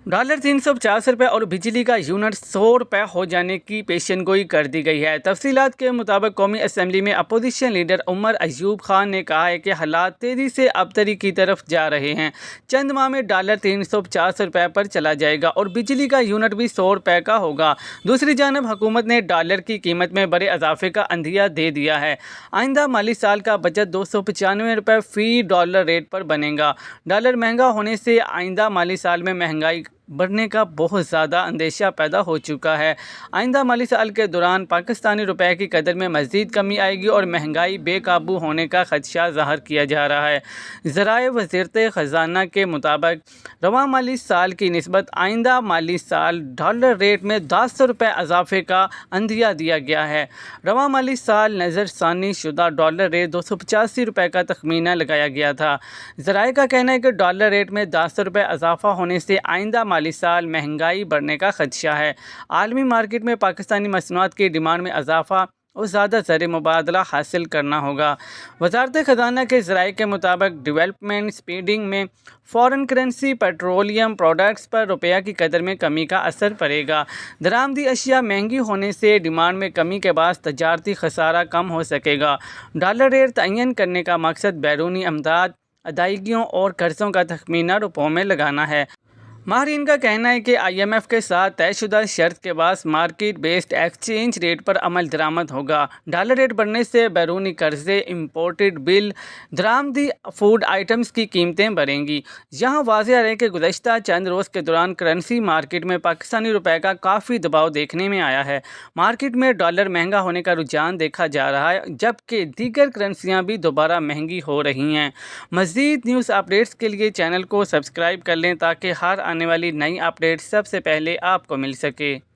Dollar 350 रुपये और बिजली का यूनिट 100 रुपये हो जाने की पेशन गोई कर दी गई है। तफसीलात के मुताबिक कौमी असम्बली में अपोजिशन लीडर उमर अयूब खान ने कहा है कि हालात तेज़ी से अबतरी की तरफ जा रहे हैं। चंद माह में डॉलर 350 रुपये पर चला जाएगा और बिजली का यूनिट भी 100 रुपये का होगा। दूसरी जानब हुकूमत ने डॉलर की कीमत में बड़े इजाफे का अंदिया दे दिया है। आइंदा माली साल का बजट 295 रुपये फ़ी डॉलर रेट पर बनेगा। डॉलर महंगा होने से आइंदा माली साल में महंगाई बढ़ने का बहुत ज़्यादा अंदेशा पैदा हो चुका है। आइंदा माली साल के दौरान पाकिस्तानी रुपए की कदर में मज़ीद कमी आएगी और महंगाई बेकाबू होने का खदशा ज़ाहिर किया जा रहा है। ज़राए वज़ीरत ख़ज़ाना के मुताबिक रवां माली साल की निस्बत आइंदा माली साल डॉलर रेट में 10 रुपये इजाफे का अंदिया दिया गया है। रवां माली साल नज़रसानी शुदा डॉलर रेट 285 रुपये का तखमीना लगाया गया था। ज़राए का कहना है कि डॉलर रेट में 10 रुपये इजाफा होने से आइंदा माली साल महंगाई बढ़ने का खदशा है। आलमी मार्केट में पाकिस्तानी मसनूआत की डिमांड में इजाफा और ज़्यादा ज़र मुबादला हासिल करना होगा। वज़ारत ख़ज़ाना के ज़राए के मुताबिक डेवलपमेंट स्पेंडिंग में फ़ॉरेन करेंसी पेट्रोलियम प्रोडक्ट्स पर रुपया की कदर में कमी का असर पड़ेगा। दरामदी अशिया महंगी होने से डिमांड में कमी के बाद तजारती खसारा कम हो सकेगा। डॉलर रेट तयन करने का मकसद बैरूनी अमदाद, अदायगियों और कर्ज़ों का तखमीना रुपयों में लगाना है। माहिरीन का कहना है कि IMF के साथ तयशुदा शर्त के बाद मार्केट बेस्ड एक्सचेंज रेट पर अमल दरामद होगा। डॉलर रेट बढ़ने से बैरूनी कर्जे, इम्पोर्टेड बिल, दरामदी फूड आइटम्स की कीमतें बढ़ेंगी। यहाँ वाज़ेह है कि गुज़श्ता चंद रोज़ के दौरान करेंसी मार्केट में पाकिस्तानी रुपए का काफ़ी दबाव देखने में आया है। मार्केट में डॉलर महंगा होने का रुझान देखा जा रहा है, जबकि दीगर करेंसियाँ भी दोबारा महंगी हो रही हैं। मज़ीद न्यूज़ अपडेट्स के लिए चैनल को सब्सक्राइब कर लें ताकि हर आने वाली नई अपडेट सबसे पहले आपको मिल सके।